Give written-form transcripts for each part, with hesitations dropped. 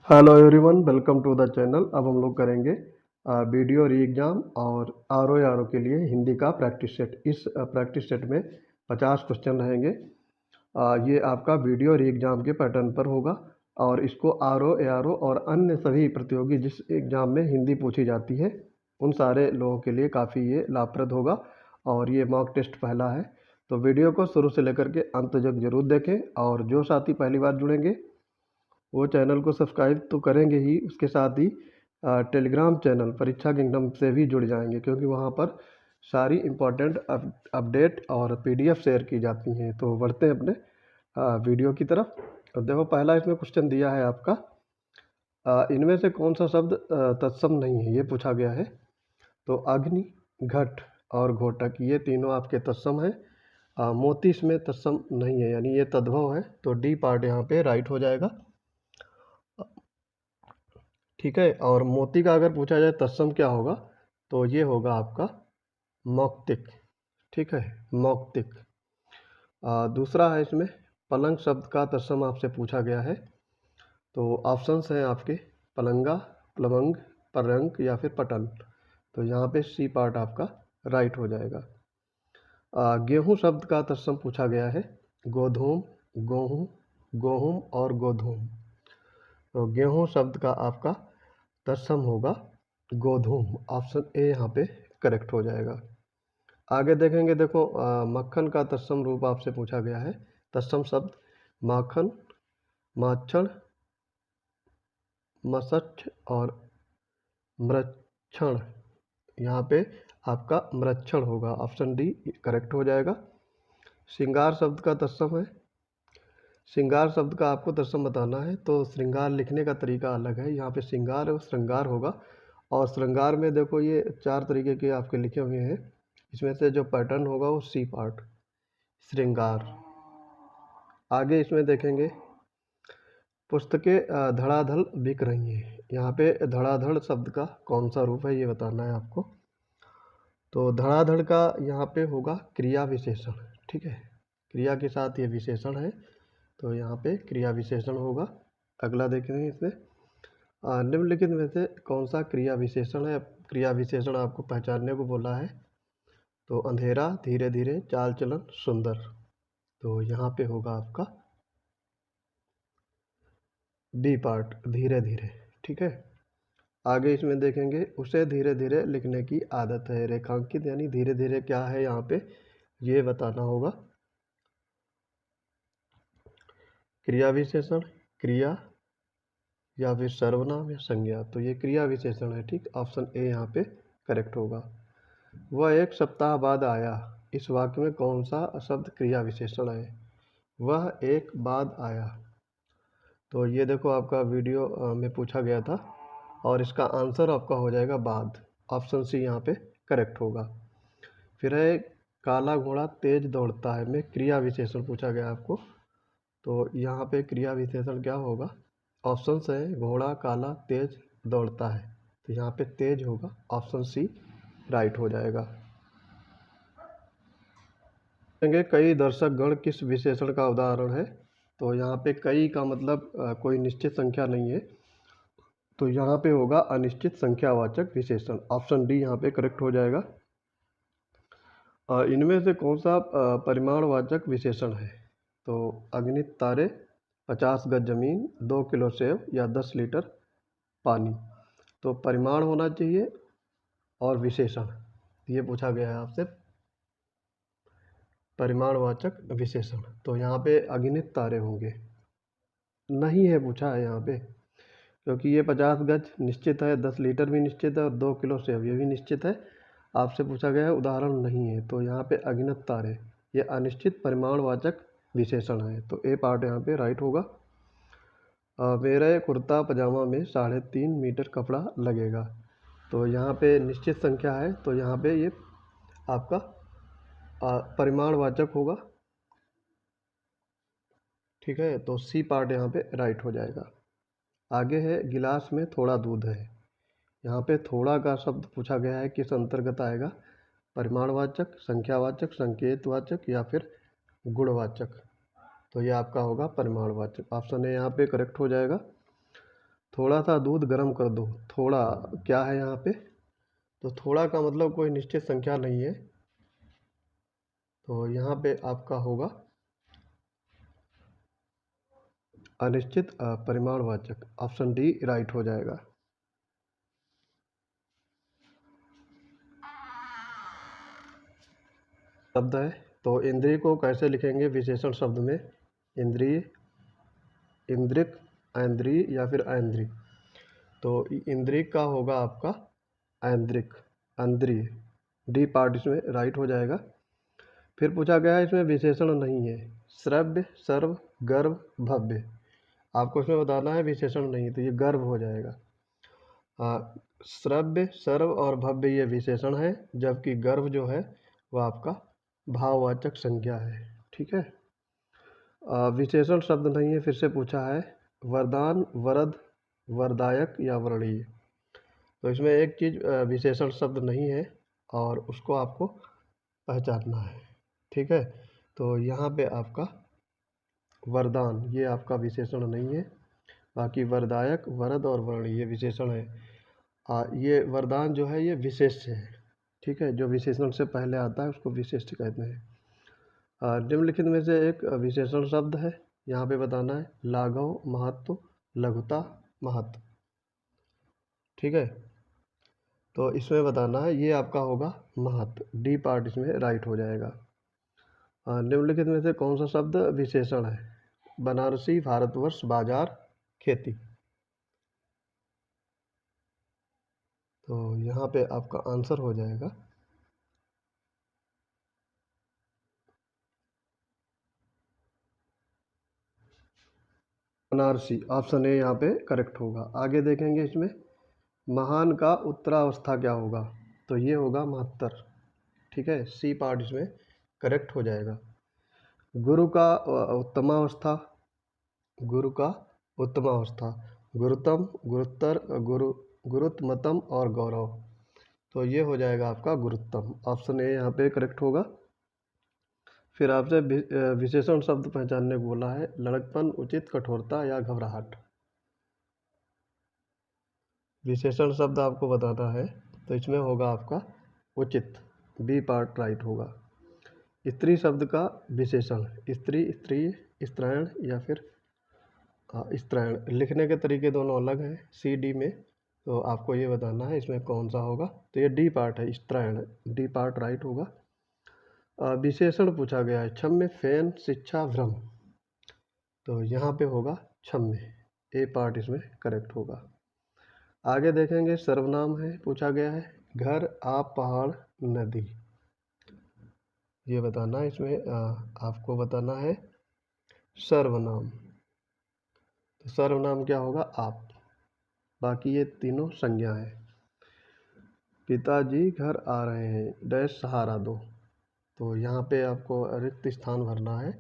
Hello everyone, welcome to the channel. अब हम लोग करेंगे वीडियो री एग्ज़ाम और आर ओ के लिए हिंदी का प्रैक्टिस सेट। इस प्रैक्टिस सेट में 50 क्वेश्चन रहेंगे। ये आपका वीडियो री एग्ज़ाम के पैटर्न पर होगा और इसको आर ओ और अन्य सभी प्रतियोगी जिस एग्ज़ाम में हिंदी पूछी जाती है उन सारे लोगों के लिए काफ़ी ये लाभप्रद होगा। और ये मॉक टेस्ट पहला है, तो वीडियो को शुरू से लेकर के अंत तक जरूर देखें। और जो साथी पहली बार जुड़ेंगे वो चैनल को सब्सक्राइब तो करेंगे ही, उसके साथ ही टेलीग्राम चैनल परीक्षा किंगडम से भी जुड़ जाएंगे, क्योंकि वहाँ पर सारी इम्पोर्टेंट अपडेट और पीडीएफ शेयर की जाती हैं। तो बढ़ते हैं अपने वीडियो की तरफ। तो देखो, पहला इसमें क्वेश्चन दिया है आपका, इनमें से कौन सा शब्द तत्सम नहीं है, ये पूछा गया है। तो अग्नि, घट और घोटक ये तीनों आपके तत्सम हैं। मोती इसमें तत्सम नहीं है, यानी ये तद्भव है, तो डी पार्ट यहाँ पे राइट हो जाएगा। ठीक है। और मोती का अगर पूछा जाए तत्सम क्या होगा, तो ये होगा आपका मौक्तिक। ठीक है, मौक्तिक। दूसरा है इसमें पलंग शब्द का तत्सम आपसे पूछा गया है। तो ऑप्शंस हैं आपके पलंगा, प्लवंग, परंग या फिर पटल। तो यहाँ पे सी पार्ट आपका राइट हो जाएगा। गेहूं शब्द का तत्सम पूछा गया है। गोधूम, गेहूं, गोहूम और गोधूम। तो गेहूं शब्द का आपका तत्सम होगा गोधूम। ऑप्शन ए यहाँ पे करेक्ट हो जाएगा। आगे देखेंगे, देखो मक्खन का तत्सम रूप आपसे पूछा गया है। तत्सम शब्द माखन, माछण, मसठ और मृक्षण। यहाँ पे आपका मृक्षण होगा, ऑप्शन डी करेक्ट हो जाएगा। श्रृंगार शब्द का तत्सम है। श्रृंगार शब्द का आपको तत्सम बताना है, तो श्रृंगार लिखने का तरीका अलग है। यहाँ पे श्रृंगार और श्रृंगार होगा। और श्रृंगार में देखो ये 4 तरीके के आपके लिखे हुए हैं, इसमें से जो पैटर्न होगा वो सी पार्ट, श्रृंगार। आगे इसमें देखेंगे, पुस्तकें धड़ाधड़ बिक रही हैं। यहाँ पे धड़ाधड़ शब्द का कौन सा रूप है ये बताना है आपको। तो धड़ाधड़ का यहाँ पे होगा क्रिया विशेषण। ठीक है, क्रिया के साथ ये विशेषण है, तो यहाँ पे क्रिया विशेषण होगा। अगला देखेंगे इसमें, निम्नलिखित में से कौन सा क्रिया विशेषण है। क्रिया विशेषण आपको पहचानने को बोला है। तो अंधेरा, धीरे धीरे, चाल चलन, सुंदर। तो यहाँ पे होगा आपका बी पार्ट, धीरे धीरे। ठीक है। आगे इसमें देखेंगे, उसे धीरे धीरे लिखने की आदत है। रेखांकित यानी धीरे धीरे क्या है यहाँ पे ये बताना होगा। क्रिया विशेषण, क्रिया या फिर सर्वनाम या संज्ञा, तो ये क्रिया विशेषण है। ठीक, ऑप्शन ए यहाँ पे करेक्ट होगा। वह एक सप्ताह बाद आया, इस वाक्य में कौन सा शब्द क्रिया विशेषण है। वह एक बाद आया, तो ये देखो आपका वीडियो में पूछा गया था और इसका आंसर आपका हो जाएगा बाद। ऑप्शन सी यहाँ पे करेक्ट होगा। फिर है काला घोड़ा तेज दौड़ता है में क्रिया विशेषण पूछा गया आपको। तो यहाँ पे क्रिया विशेषण क्या होगा। ऑप्शन है घोड़ा काला तेज दौड़ता है, तो यहाँ पे तेज होगा, ऑप्शन सी राइट हो जाएगा। कई दर्शक गण किस विशेषण का उदाहरण है। तो यहाँ पे कई का मतलब कोई निश्चित संख्या नहीं है, तो यहाँ पे होगा अनिश्चित संख्यावाचक विशेषण। ऑप्शन डी यहाँ पे करेक्ट हो जाएगा। इनमें से कौन सा परिमाणवाचक विशेषण है। तो अगणित तारे, 50 गज जमीन, 2 किलो सेब या 10 लीटर पानी। तो परिमाण होना चाहिए और विशेषण, ये पूछा गया है आपसे, परिमाणवाचक विशेषण। तो यहाँ पे अगणित तारे होंगे, नहीं है पूछा है यहाँ पे, क्योंकि ये 50 गज निश्चित है, 10 लीटर भी निश्चित है और 2 किलो सेब ये भी निश्चित है। आपसे पूछा गया है उदाहरण नहीं है, तो यहाँ पे अगणित तारे ये अनिश्चित परिमाणवाचक विशेषण है, तो ए पार्ट यहाँ पे राइट होगा। मेरे कुर्ता पजामा में 3.5 मीटर कपड़ा लगेगा, तो यहाँ पे निश्चित संख्या है, तो यहाँ पे ये आपका परिमाणवाचक होगा। ठीक है, तो सी पार्ट यहाँ पे राइट हो जाएगा। आगे है गिलास में थोड़ा दूध है। यहाँ पे थोड़ा का शब्द पूछा गया है, किस अंतर्गत आएगा। परिमाणवाचक, संख्यावाचक, संकेतवाचक या फिर गुणवाचक। तो ये आपका होगा परिमाणवाचक, ऑप्शन ए यहाँ पे करेक्ट हो जाएगा। थोड़ा सा दूध गर्म कर दो। थोड़ा क्या है यहाँ पे? तो थोड़ा का मतलब कोई निश्चित संख्या नहीं है, तो यहाँ पे आपका होगा अनिश्चित परिमाणवाचक। ऑप्शन डी राइट हो जाएगा। शब्द है, तो इंद्रिय को कैसे लिखेंगे विशेषण शब्द में? इंद्रिय, इंद्रिक, ऐन्द्रिय या फिर ऐन्द्रिय। तो इंद्रिय का होगा आपका ऐन्द्रिक, इंद्रिय। डी पार्ट इसमें राइट हो जाएगा। फिर पूछा गया है इसमें विशेषण नहीं है। श्रव्य, सर्व, गर्भ, भव्य। आपको इसमें बताना है विशेषण नहीं, तो ये गर्भ हो जाएगा। श्रव्य, सर्व और भव्य ये विशेषण है, जबकि गर्भ जो है वह आपका भाववाचक संज्ञा है। ठीक है। विशेषण शब्द नहीं है, फिर से पूछा है वरदान, वरद, वरदायक या वरणीय। तो इसमें एक चीज़ विशेषण शब्द नहीं है और उसको आपको पहचानना है। ठीक है। तो यहाँ पे आपका वरदान ये आपका विशेषण नहीं है, बाकी वरदायक, वरद और वरणीय ये विशेषण है। ये वरदान जो है ये विशेष्य है। ठीक है, जो विशेषण से पहले आता है उसको विशेष्य कहते हैं। निम्नलिखित में से एक विशेषण शब्द है, यहाँ पे बताना है लाघव, महत्व, लघुता, महत्व। ठीक है, तो इसमें बताना है ये आपका होगा महत्व। डी पार्ट इसमें राइट हो जाएगा। निम्नलिखित में से कौन सा शब्द विशेषण है? बनारसी, भारतवर्ष, बाजार, खेती। तो यहाँ पे आपका आंसर हो जाएगा बनारसी। ऑप्शन ए यहाँ पे करेक्ट होगा। आगे देखेंगे इसमें महान का उत्तरावस्था क्या होगा? तो ये होगा महत्तर। ठीक है, सी पार्ट इसमें करेक्ट हो जाएगा। गुरु का उत्तमावस्था, गुरु का उत्तमावस्था, गुरुतम, गुरुत्तर, गुरुत्तमतम और गौरव। तो ये हो जाएगा आपका गुरुत्तम। ऑप्शन ए यहाँ पे करेक्ट होगा। फिर आपसे विशेषण शब्द पहचानने को बोला है, लड़कपन, उचित, कठोरता या घबराहट। विशेषण शब्द आपको बताना है, तो इसमें होगा आपका उचित। बी पार्ट राइट होगा। स्त्री शब्द का विशेषण, स्त्री, स्त्री, स्त्रैण या फिर स्त्रैण। लिखने के तरीके दोनों अलग हैं सी डी में, तो आपको ये बताना है इसमें कौन सा होगा। तो ये डी पार्ट है, स्त्रैण। डी पार्ट राइट होगा। विशेषण पूछा गया है क्षम्य, फैन, शिक्षा, भ्रम। तो यहाँ पे होगा क्षम्य। ए पार्ट इसमें करेक्ट होगा। आगे देखेंगे सर्वनाम है, पूछा गया है घर, आप, पहाड़, नदी। ये बताना है इसमें आपको बताना है सर्वनाम। तो सर्वनाम क्या होगा? आप। बाकी ये तीनों संज्ञा है। पिताजी घर आ रहे हैं, डैश सहारा दो। तो यहाँ पे आपको रिक्त स्थान भरना है,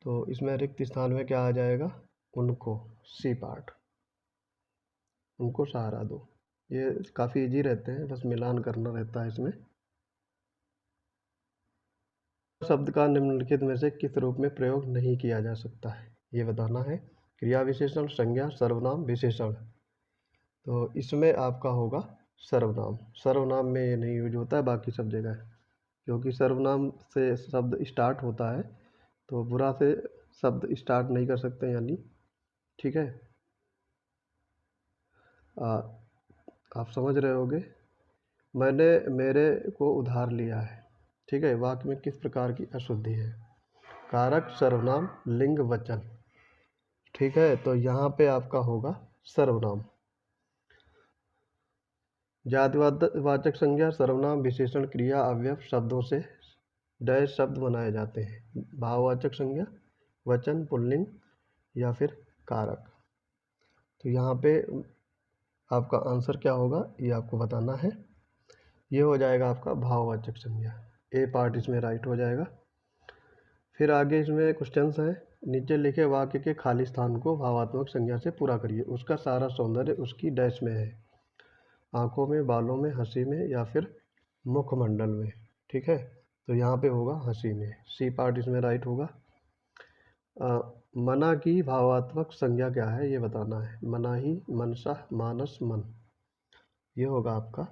तो इसमें रिक्त स्थान में क्या आ जाएगा? उनको, सी पार्ट। उनको सहारा दो। ये काफ़ी इजी रहते हैं, बस मिलान करना रहता है इसमें। शब्द का निम्नलिखित में से किस रूप में प्रयोग नहीं किया जा सकता है? ये बताना है क्रिया विशेषण, संज्ञा, सर्वनाम, विशेषण। तो इसमें आपका होगा सर्वनाम। सर्वनाम में ये नहीं यूज होता है, बाकी सब जगह है, क्योंकि सर्वनाम से शब्द स्टार्ट होता है, तो बुरा से शब्द स्टार्ट नहीं कर सकते यानी। ठीक है, आप समझ रहे होगे। मैंने मेरे को उधार लिया है। ठीक है, वाक्य में किस प्रकार की अशुद्धि है? कारक, सर्वनाम, लिंग, वचन। ठीक है, तो यहाँ पे आपका होगा सर्वनाम। जातिवाचक संज्ञा, सर्वनाम, विशेषण, क्रिया, अवयव शब्दों से डैश शब्द बनाए जाते हैं। भाववाचक संज्ञा, वचन, पुल्लिंग या फिर कारक। तो यहाँ पे आपका आंसर क्या होगा ये आपको बताना है। ये हो जाएगा आपका भाववाचक संज्ञा। ए पार्ट इसमें राइट हो जाएगा। फिर आगे इसमें क्वेश्चंस हैं। नीचे लिखे वाक्य के खाली स्थान को भावात्मक संज्ञा से पूरा करिए। उसका सारा सौंदर्य उसकी डैश में है। आंखों में, बालों में, हंसी में या फिर मुखमंडल में। ठीक है, तो यहाँ पे होगा हंसी में। सी पार्ट इसमें राइट होगा। मना की भावात्मक संज्ञा क्या है ये बताना है। मनाही, मनसा, मानस, मन, ये होगा आपका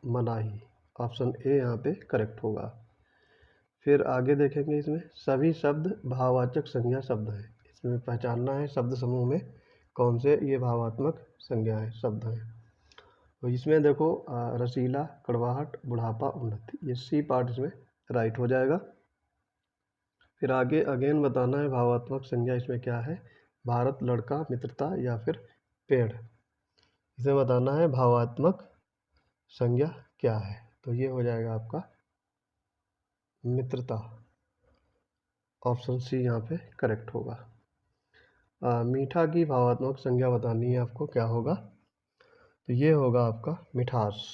मनाही। ऑप्शन ए यहाँ पे करेक्ट होगा। फिर आगे देखेंगे, इसमें सभी शब्द भाववाचक संज्ञा शब्द हैं। इसमें पहचानना है शब्द समूह में कौन से ये भावात्मक संज्ञाएं शब्द हैं। तो इसमें देखो रसीला, कड़वाहट, बुढ़ापा, उन्नति, ये सी पार्ट इसमें राइट हो जाएगा। फिर आगे अगेन बताना है भावात्मक संज्ञा इसमें क्या है। भारत, लड़का, मित्रता या फिर पेड़, इसे बताना है भावात्मक संज्ञा क्या है। तो ये हो जाएगा आपका मित्रता। ऑप्शन सी यहाँ पे करेक्ट होगा। मीठा की भावात्मक संज्ञा बतानी है आपको, क्या होगा। तो ये होगा आपका मिठास।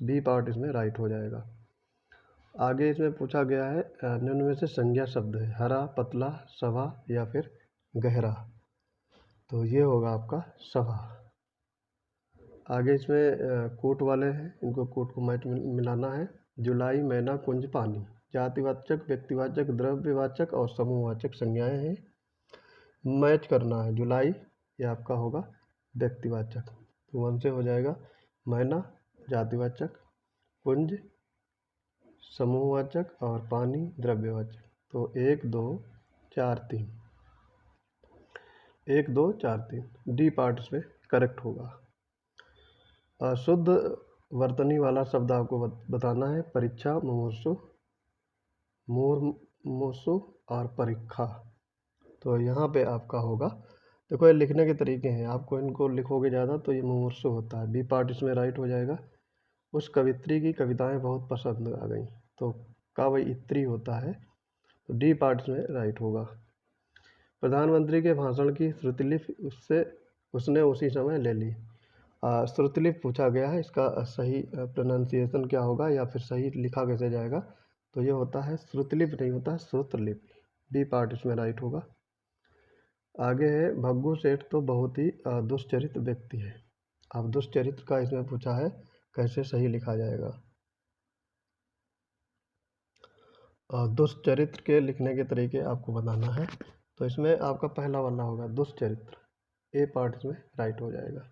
बी पार्ट इसमें राइट हो जाएगा। आगे इसमें पूछा गया है निम्न में से संज्ञा शब्द है। हरा, पतला, सभा या फिर गहरा, तो ये होगा आपका सभा। आगे इसमें कोट वाले हैं, इनको कोट को मैच मिलाना है। जुलाई, मैना, कुंज, पानी, जातिवाचक, व्यक्तिवाचक, द्रव्यवाचक और समूहवाचक संज्ञाएं हैं। मैच करना है। जुलाई ये आपका होगा व्यक्तिवाचक, तो 1 से हो जाएगा। मैना जातिवाचक, कुंज समूहवाचक और पानी द्रव्यवाचक। तो 1 2 4 3, 1 2 4 3, डी पार्ट इसमें करेक्ट होगा। शुद्ध वर्तनी वाला शब्द आपको बताना है। परीक्षा, मुमूर्षु, मुमूर्षु और परीक्षा, तो यहाँ पे आपका होगा। देखो ये लिखने के तरीके हैं, आपको इनको लिखोगे ज़्यादा तो ये मुमूर्षु होता है। बी पार्ट इसमें राइट हो जाएगा। उस कवित्री की कविताएं बहुत पसंद आ गई, तो कवयित्री होता है, तो डी पार्ट इसमें राइट होगा। प्रधानमंत्री के भाषण की श्रुतिलिपि उसने उसी समय ले ली। श्रुतिलिपि पूछा गया है, इसका सही प्रोनाउंसिएशन क्या होगा या फिर सही लिखा कैसे जाएगा। तो ये होता है श्रुतिलिपि, नहीं होता है श्रुतलिपि। बी पार्ट इसमें राइट होगा। आगे है भग्गू सेठ तो बहुत ही दुष्चरित्र व्यक्ति है। अब दुष्चरित्र का इसमें पूछा है, कैसे सही लिखा जाएगा। दुष्चरित्र के लिखने के तरीके आपको बताना है। तो इसमें आपका पहला वाला होगा दुष्चरित्र, ए पार्ट इसमें राइट हो जाएगा।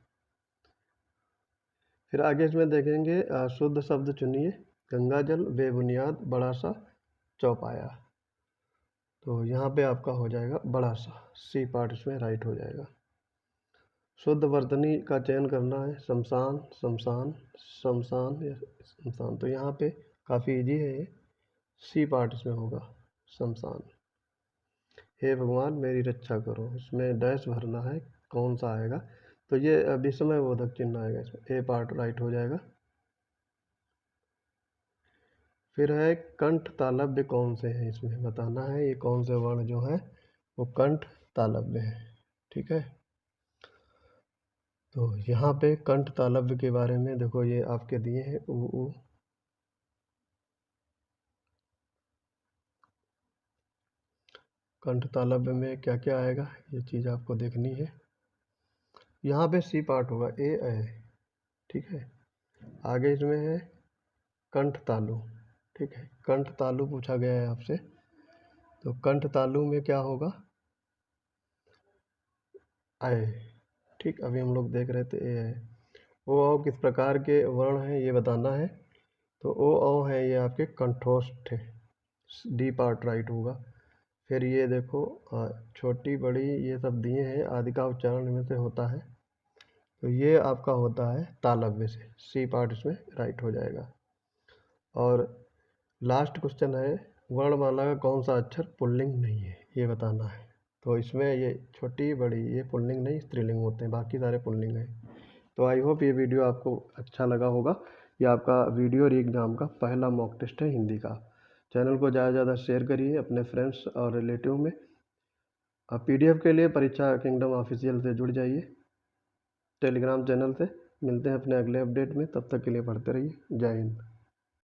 फिर आगे इसमें देखेंगे शुद्ध शब्द चुनिए। गंगाजल, बेबुनियाद, बड़ा सा, चौपाया, तो यहाँ पे आपका हो जाएगा बड़ा सा, सी पार्ट इसमें राइट हो जाएगा। शुद्ध वर्तनी का चयन करना है। शमशान, शमशान, शमशान या शमशान, तो यहाँ पे काफ़ी इजी है ये, सी पार्ट इसमें होगा शमशान। हे भगवान मेरी रक्षा करो, इसमें डैश भरना है, कौन सा आएगा। तो ये विस्मय बोधक चिन्ह आएगा इसमें, ए पार्ट राइट हो जाएगा। फिर है कंठ तालव्य कौन से हैं, इसमें बताना है ये कौन से वर्ण जो है वो कंठ तालव्य है। ठीक है, तो यहाँ पे कंठ तालव्य के बारे में देखो, ये आपके दिए हैं उ। कंठ तालव्य में क्या क्या आएगा ये चीज़ आपको देखनी है। यहाँ पे सी पार्ट होगा, ए। ठीक है, आगे इसमें है कंठ तालु। ठीक है, कंठ तालु पूछा गया है आपसे, तो कंठ तालु में क्या होगा, आए। ठीक, अभी हम लोग देख रहे थे ए है। ओ किस प्रकार के वर्ण हैं ये बताना है। तो ओ है ये आपके कंठोष्ठ है, डी पार्ट राइट होगा। फिर ये देखो छोटी बड़ी ये सब दिए हैं, आदि का उच्चारण में से होता है, तो ये आपका होता है तालव्य से, सी पार्ट इसमें राइट हो जाएगा। और लास्ट क्वेश्चन है वर्णमाला का कौन सा अक्षर पुल्लिंग नहीं है ये बताना है। तो इसमें ये छोटी बड़ी ये पुल्लिंग नहीं स्त्रीलिंग होते हैं, बाकी सारे पुल्लिंग हैं। तो आई होप ये वीडियो आपको अच्छा लगा होगा। ये आपका वीडियो री एग्ज़ाम का पहला मॉक टेस्ट है हिंदी का। चैनल को ज़्यादा से ज़्यादा शेयर करिए अपने फ्रेंड्स और रिलेटिव में। PDF के लिए परीक्षा किंगडम ऑफिशियल से जुड़ जाइए टेलीग्राम चैनल से। मिलते हैं अपने अगले अपडेट में, तब तक के लिए पढ़ते रहिए। जय हिंद।